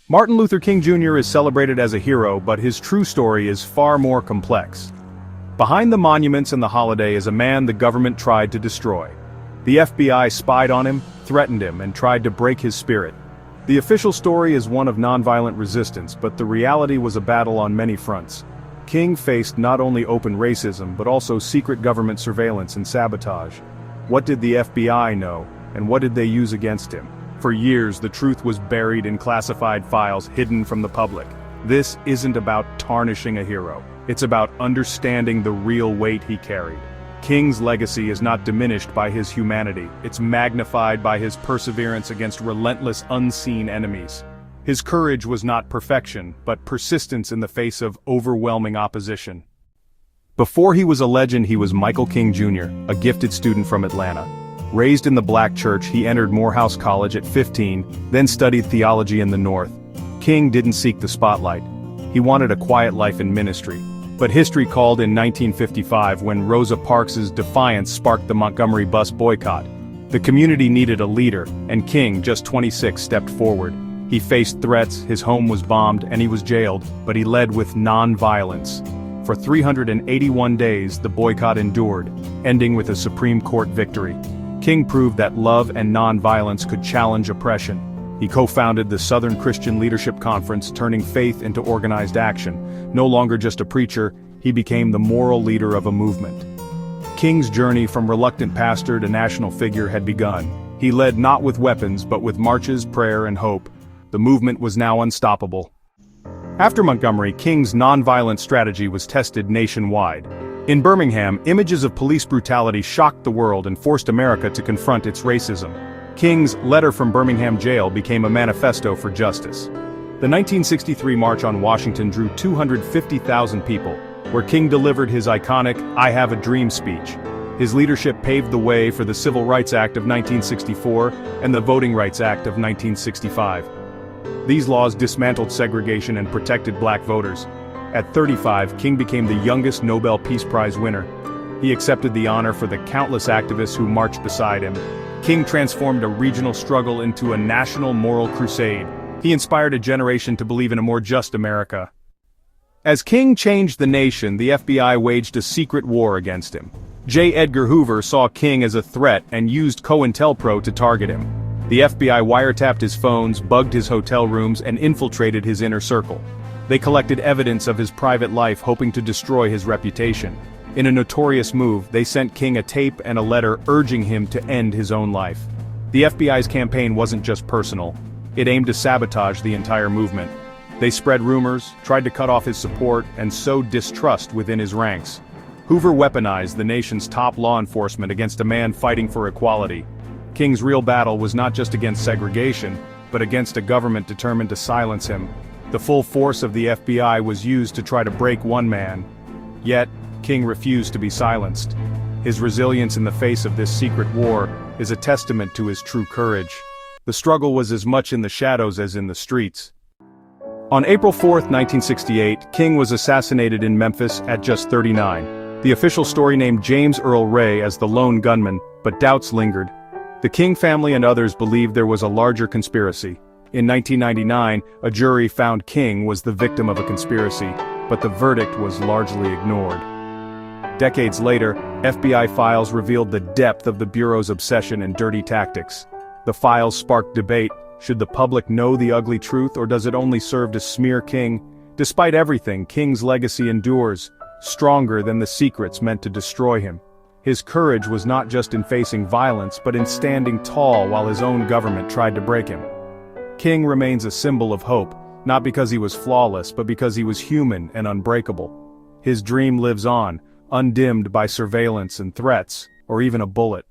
Martin Luther King Jr. is celebrated as a hero, but his true story is far more complex. Behind the monuments and the holiday is a man the government tried to destroy. The FBI spied on him, threatened him, and tried to break his spirit. The official story is one of nonviolent resistance, but the reality was a battle on many fronts. King faced not only open racism but also secret government surveillance and sabotage. What did the FBI know, and what did they use against him? For years, the truth was buried in classified files hidden from the public. This isn't about tarnishing a hero. It's about understanding the real weight he carried. King's legacy is not diminished by his humanity, it's magnified by his perseverance against relentless unseen enemies. His courage was not perfection, but persistence in the face of overwhelming opposition. Before he was a legend, he was Michael King Jr., a gifted student from Atlanta. Raised in the black church, he entered Morehouse College at 15, then studied theology in the North. King didn't seek the spotlight. He wanted a quiet life in ministry. But history called in 1955 when Rosa Parks' defiance sparked the Montgomery Bus Boycott. The community needed a leader, and King, just 26, stepped forward. He faced threats, his home was bombed, and he was jailed, but he led with non-violence. For 381 days, the boycott endured, ending with a Supreme Court victory. King proved that love and non-violence could challenge oppression. He co-founded the Southern Christian Leadership Conference, turning faith into organized action. No longer just a preacher, he became the moral leader of a movement. King's journey from reluctant pastor to national figure had begun. He led not with weapons but with marches, prayer, and hope. The movement was now unstoppable. After Montgomery, King's nonviolent strategy was tested nationwide. In Birmingham, images of police brutality shocked the world and forced America to confront its racism. King's letter from Birmingham jail became a manifesto for justice. The 1963 March on Washington drew 250,000 people, where King delivered his iconic "I Have a Dream" speech. His leadership paved the way for the Civil Rights Act of 1964 and the Voting Rights Act of 1965. These laws dismantled segregation and protected black voters. At 35, King became the youngest Nobel Peace Prize winner. He accepted the honor for the countless activists who marched beside him. King transformed a regional struggle into a national moral crusade. He inspired a generation to believe in a more just America. As King changed the nation, the FBI waged a secret war against him. J. Edgar Hoover saw King as a threat and used COINTELPRO to target him. The FBI wiretapped his phones, bugged his hotel rooms, and infiltrated his inner circle. They collected evidence of his private life, hoping to destroy his reputation. In a notorious move, they sent King a tape and a letter urging him to end his own life. The FBI's campaign wasn't just personal. It aimed to sabotage the entire movement. They spread rumors, tried to cut off his support, and sowed distrust within his ranks. Hoover weaponized the nation's top law enforcement against a man fighting for equality. King's real battle was not just against segregation, but against a government determined to silence him. The full force of the FBI was used to try to break one man. Yet, King refused to be silenced. His resilience in the face of this secret war is a testament to his true courage. The struggle was as much in the shadows as in the streets. On April 4, 1968, King was assassinated in Memphis at just 39. The official story named James Earl Ray as the lone gunman, but doubts lingered. The King family and others believed there was a larger conspiracy. In 1999, a jury found King was the victim of a conspiracy, but the verdict was largely ignored. Decades later, FBI files revealed the depth of the Bureau's obsession and dirty tactics. The files sparked debate. Should the public know the ugly truth, or does it only serve to smear King? Despite everything, King's legacy endures, stronger than the secrets meant to destroy him. His courage was not just in facing violence, but in standing tall while his own government tried to break him. King remains a symbol of hope, not because he was flawless, but because he was human and unbreakable. His dream lives on, undimmed by surveillance and threats, or even a bullet.